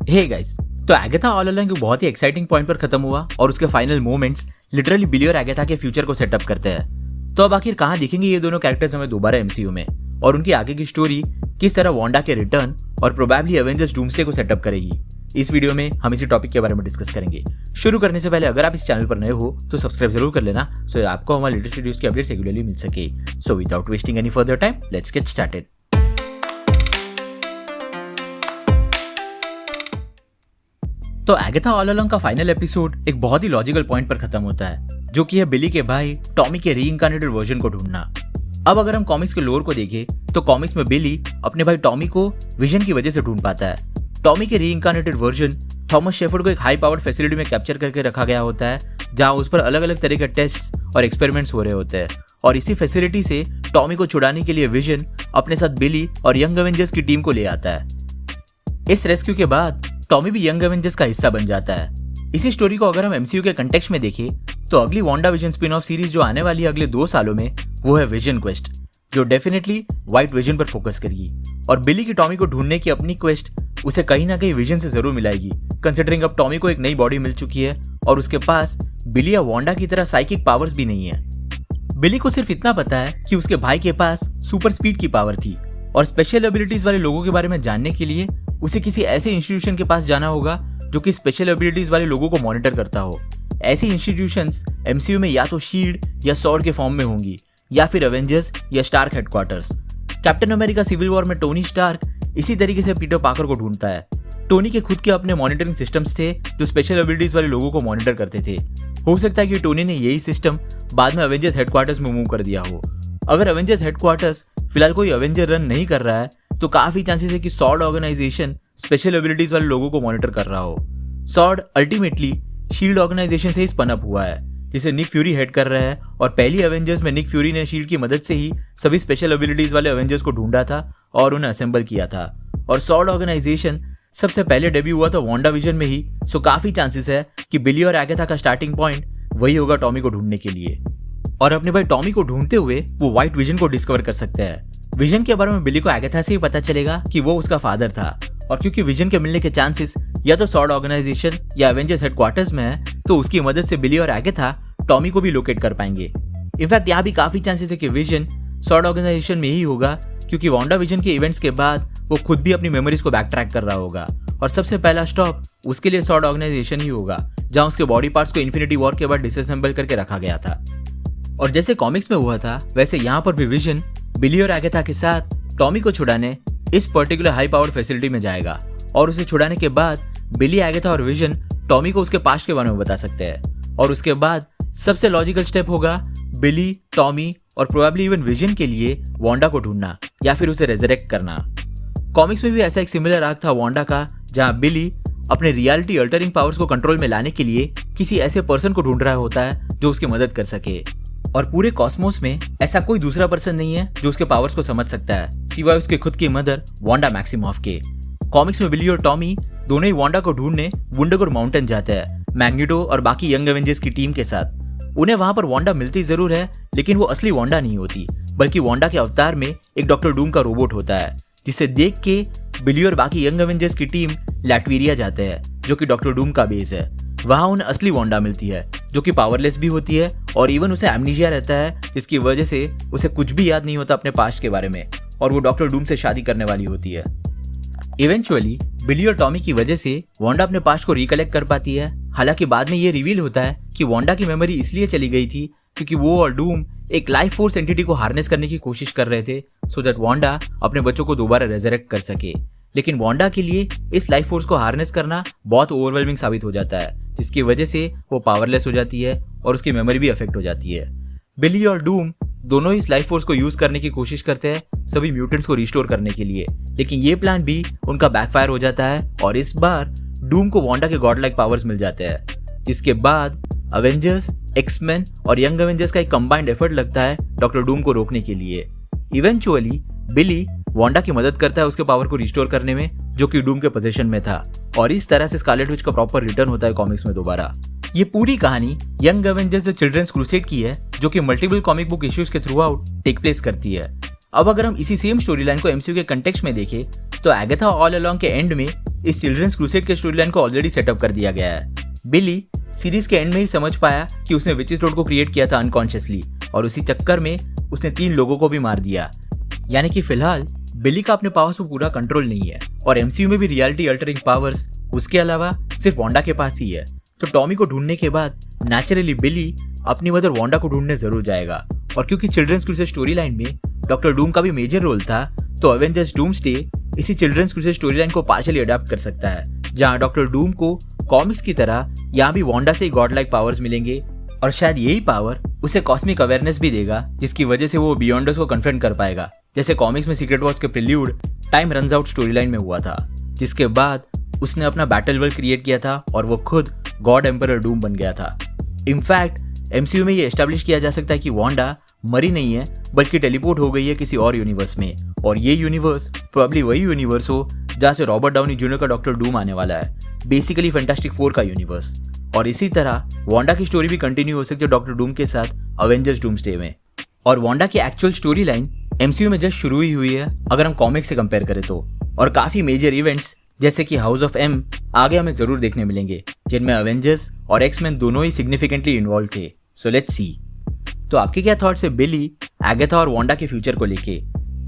Hey guys, तो Agatha all along एक बहुत ही एक्साइटिंग पॉइंट पर खत्म हुआ और उसके फाइनल मोमेंट्स लिटरली बिली और एगाथा के फ्यूचर को सेटअप करते हैं। तो अब आखिर कहां दिखेंगे ये दोनों कैरेक्टर्स हमें दोबारा एमसीयू में, और उनकी आगे की स्टोरी किस तरह वांडा के रिटर्न और प्रोबेबली एवेंजर्स डूम्सडे को सेटअप करेगी, इस वीडियो में हम इसी टॉपिक के बारे में डिस्कस करेंगे। शुरू करने से पहले अगर आप इस चैनल पर नए हो तो सब्सक्राइब जरूर कर लेना, सो आपको हमारे लेटेस्ट वीडियोस की अपडेट्स रेगुलरली मिल सके। So without wasting any further time, let's get started. तो एगाथा ऑल अलोंग का फाइनल एपिसोड एक बहुत ही लॉजिकल पॉइंट पर खत्म होता है, जो कि है बिली के भाई टॉमी के रीइंकार्नेटेड वर्जन को ढूंढना। अब अगर हम कॉमिक्स के लोर को देखें तो कॉमिक्स में बिली अपने भाई टॉमी को विजन की वजह से ढूंढ पाता है। टॉमी के रीइंकार्नेटेड वर्जन थॉमस शेफर्ड को एक हाई पावर्ड फैसिलिटी में कैप्चर करके रखा गया होता है, जहां उस पर अलग अलग तरह के टेस्ट्स और एक्सपेरिमेंट्स हो रहे होते हैं। और इसी फैसिलिटी से टॉमी को छुड़ाने के लिए विजन अपने साथ बिली और यंग एवेंजर्स की टीम को ले आता है। इस रेस्क्यू के बाद टॉमी भी यंग एवेंजर्स का हिस्सा बन जाता है। इसी स्टोरी को अगर हम एमसीयू के कंटेक्स्ट में देखें तो अगली Wanda vision spin off series जो आने वाली है अगले 2 सालों में, वो है विजन क्वेस्ट, जो डेफिनेटली व्हाइट विजन पर फोकस करेगी। और बिली की टॉमी को ढूंढने की अपनी क्वेस्ट उसे कहीं ना कहीं विजन से जरूर मिलाएगी, कंसिडरिंग अब टॉमी को एक नई बॉडी मिल चुकी है और उसके पास बिली या वांडा की तरह साइकिक पावर्स भी नहीं है। बिली को सिर्फ इतना पता है कि उसके भाई के पास सुपर स्पीड की पावर थी, और स्पेशल एबिलिटीज वाले लोगों के बारे में जानने के लिए उसे किसी ऐसे इंस्टीट्यूशन के पास जाना होगा जो कि स्पेशल एबिलिटीज वाले लोगों को मॉनिटर करता हो। ऐसी इंस्टीट्यूशंस एमसीयू में या तो शील्ड या सॉर्ड के फॉर्म में होंगी, या फिर एवेंजर्स या Stark headquarters. Captain America civil war में टोनी स्टार्क इसी तरीके से पीटर पार्कर को ढूंढता है। टोनी के खुद के अपने मॉनिटरिंग सिस्टम्स थे जो स्पेशल एबिलिटीज वाले लोगों को मॉनिटर करते थे। हो सकता है कि टोनी ने यही सिस्टम बाद में एवेंजर्स हेडक्वार्टर्स में मूव कर दिया हो। अगर एवेंजर्स हेडक्वार्टर्स फिलहाल कोई एवेंजर रन नहीं कर रहा है तो काफी चांसेस है कि सॉर्ड ऑर्गेनाइजेशन स्पेशल एबिलिटीज वाले लोगों को मॉनिटर कर रहा हो। सॉर्ड अल्टीमेटली शील्ड ऑर्गेनाइजेशन से ही स्पन अप हुआ है, जिसे निक फ्यूरी हेड कर रहा है, और पहली एवेंजर्स में निक फ्यूरी ने शील्ड की मदद से ही सभी स्पेशल एबिलिटीज वाले एवेंजर्स को ढूंढा था और उन्हें असेंबल किया था। और सॉर्ड ऑर्गेनाइजेशन सबसे पहले डेब्यू हुआ था वांडा विजन में ही, सो काफी चांसेस है कि बिली और एगाथा का स्टार्टिंग पॉइंट वही होगा टॉमी को ढूंढने के लिए। और अपने भाई टॉमी को ढूंढते हुए वो व्हाइट विजन को डिस्कवर कर सकते हैं। विजन के बारे में बिली को एगाथा से ही पता चलेगा कि वो उसका फादर था, और क्योंकि विजन के मिलने के चांसेस या तो सॉर्ड ऑर्गेनाइजेशन या एवेंजर्स हेडक्वार्टर्स में है, तो उसकी मदद से बिली और एगाथा टॉमी को भी लोकेट कर पाएंगे। इनफैक्ट यहाँ भी काफी चांसेस है कि विजन सॉर्ड ऑर्गेनाइजेशन में ही होगा, क्योंकि वांडा विजन के इवेंट्स के बाद वो खुद भी अपनी मेमोरीज को बैक ट्रैक कर रहा होगा, और सबसे पहला स्टॉप उसके लिए सॉर्ड ऑर्गेनाइजेशन ही होगा, जहां उसके बॉडी पार्ट्स को इन्फिनिटी वॉर के बाद डिसअसेंबल करके रखा गया था। और जैसे कॉमिक्स में हुआ था वैसे यहाँ पर भी विजन बिली और एगाथा के साथ टॉमी को छुड़ाने इस पर्टिकुलर हाई पावर फैसिलिटी में जाएगा, और उसे छुड़ाने के बाद बिली, एगाथा और विजन टॉमी को उसके पास्ट के बारे में बता सकते हैं। और उसके बाद सबसे लॉजिकल स्टेप होगा बिली, टॉमी और प्रोबेबली इवन विजन के लिए वांडा को ढूंढना या फिर उसे रेजरेक्ट करना। कॉमिक्स में भी ऐसा एक सिमिलर आर्क था वांडा का, जहां बिली अपने रियलिटी अल्टरिंग पावर्स को कंट्रोल में लाने के लिए किसी ऐसे पर्सन को ढूंढ रहा होता है जो उसकी मदद कर सके। और पूरे कॉस्मोस में ऐसा कोई दूसरा पर्सन नहीं है जो उसके पावर्स को समझ सकता है, सिवाय उसके खुद की मदर वांडा मैक्सिमॉफ के। कॉमिक्स में बिली और टॉमी दोनों ही वांडा को ढूंढने वुंडरगोर माउंटेन जाते हैं मैग्नेटो और बाकी यंग एवेंजर्स की टीम के साथ। उन्हें वहां पर वांडा मिलती जरूर है, लेकिन वो असली वांडा नहीं होती, बल्कि वांडा के अवतार में एक डॉक्टर डूम का रोबोट होता है, जिसे देख के बिली और बाकी यंग एवेंजर्स की टीम लैटवीरिया जाते हैं, जो कि डॉक्टर डूम का बेस है। वहां उन्हें असली वांडा मिलती है, जो कि पावरलेस भी होती है, और इवन उसे एमनीजिया रहता है, जिसकी वजह से उसे कुछ भी याद नहीं होता अपने पास्ट के बारे में, और वो डॉक्टर डूम से शादी करने वाली होती है। इवेंचुअली बिली और टॉमी की वजह से वांडा अपने पास्ट को रिकलेक्ट कर पाती है। हालांकि बाद में ये रिवील होता है कि वांडा की मेमोरी इसलिए चली गई थी क्योंकि वो और डूम एक लाइफ फोर्स एंटिटी को हार्नेस करने की कोशिश कर रहे थे, सो दैट वांडा अपने बच्चों को दोबारा रेजरेक्ट कर सके। लेकिन वांडा के लिए इस लाइफ फोर्स को हार्नेस करना बहुत ओवरवेलमिंग साबित हो जाता है, जिसकी वजह से वो पावरलेस हो जाती है और उसकी मेमोरी भी अफेक्ट हो जाती है। बिली और डूम दोनों ही इस लाइफ फोर्स को यूज करने की कोशिश करते हैं सभी म्यूटेंट्स को रिस्टोर करने के लिए, लेकिन ये प्लान भी उनका बैकफायर हो जाता है, और इस बार डूम को वांडा के गॉड लाइक पावर्स मिल जाते हैं, जिसके बाद एवेंजर्स, एक्समैन और यंग एवेंजर्स का एक कंबाइंड एफर्ट लगता है डॉक्टर डूम को रोकने के लिए। इवेंचुअली बिली वांडा की मदद करता है उसके पावर को रिस्टोर करने में, जो कि डूम के पोजीशन में था, और इस तरह से स्कारलेट विच का प्रॉपर रिटर्न होता है कॉमिक्स में दोबारा। ये पूरी कहानी young Avengers the children's crusade की है, जो कि मल्टीपल कॉमिक बुक इश्यूज के थ्रू आउट टेक प्लेस करती है। अब अगर हम इसी सेम स्टोरी लाइन को एमसीयू के कंटेक्स्ट में देखें तो एगाथा ऑल अलोंग के एंड में इस चिल्ड्रंस क्रूसेड के स्टोरी लाइन को ऑलरेडी सेटअप कर दिया गया है। बिली सीरीज के एंड में ही समझ पाया कि उसने विचेस रोड को क्रिएट किया था अनकॉन्शियसली और उसी चक्कर में उसने 3 लोगों को भी मार दिया। यानी कि फिलहाल बिली का अपने पावर्स पर पूरा कंट्रोल नहीं है और एमसीयू में भी रियलिटी अल्टरिंग पावर्स उसके अलावा सिर्फ वांडा के पास ही है। तो टॉमी को ढूंढने के बाद नेचुरली बिली अपनी मदर वांडा को ढूंढने जरूर जाएगा। और क्योंकि चिल्ड्रंस क्रूसेड स्टोरी लाइन में डॉक्टर डूम का भी मेजर रोल था, तो एवेंजर्स डूम्सडे इसी चिल्ड्रंस क्रूसेड स्टोरी लाइन को पार्शियली अडॉप्ट कर सकता है, जहां डॉक्टर डूम को कॉमिक्स की तरह यहाँ भी वांडा से ही गॉड लाइक पावर्स मिलेंगे और शायद यही पावर उसे कॉस्मिक अवेयरनेस भी देगा, जिसकी वजह से वो बियॉन्डर्स को कन्फ्रंट कर पाएगा, जैसे कॉमिक्स में सीक्रेट वॉर्स के prelude time runs out story line में हुआ था, जिसके बाद उसने अपना बैटल वर्ल्ड क्रिएट किया था और वो खुद गॉड एम्परर डूम बन गया था। इनफैक्ट एमसीयू में ये एस्टेब्लिश किया जा सकता है कि वांडा मरी नहीं है बल्कि टेलीपोर्ट हो गई है किसी और यूनिवर्स में, और ये यूनिवर्स प्रोबेबली वही यूनिवर्स हो जहाँ से रॉबर्ट डाउनी जूनियर का डॉक्टर डूम आने वाला है, बेसिकली फैंटास्टिक फोर का यूनिवर्स। और इसी तरह वांडा की स्टोरी भी कंटिन्यू हो सकती है डॉक्टर डूम के साथ अवेंजर्स डूम्सडे में। और वांडा की एक्चुअल स्टोरी लाइन एमसीयू में जस्ट शुरू ही हुई है अगर हम कॉमिक्स से कंपेयर करें तो, और काफी मेजर इवेंट्स जैसे कि हाउस ऑफ एम आगे हमें जरूर देखने मिलेंगे, जिनमें अवेंजर्स और एक्समैन दोनों ही सिग्निफिकेंटली इन्वॉल्व थे। So let's see. तो आपके क्या थॉट्स है बिली, एगाथा और वांडा के फ्यूचर को लेके?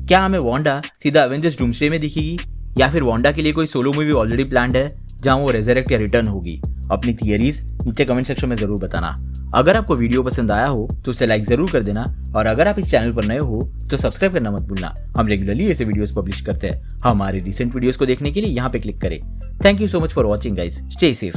क्या हमें वांडा सीधा अवेंजर्स डूम्सडे में दिखेगी या फिर वांडा के लिए कोई सोलो मूवी ऑलरेडी प्लान्ड है जहां वो रेजरेक्ट या रिटर्न होगी? अपनी थियरीज नीचे कमेंट सेक्शन में जरूर बताना। अगर आपको वीडियो पसंद आया हो तो उसे लाइक जरूर कर देना, और अगर आप इस चैनल पर नए हो तो सब्सक्राइब करना मत भूलना। हम रेगुलरली ऐसे वीडियोस पब्लिश करते हैं। हमारे रिसेंट वीडियोस को देखने के लिए यहाँ पे क्लिक करें। Thank you so much for watching guys, stay safe.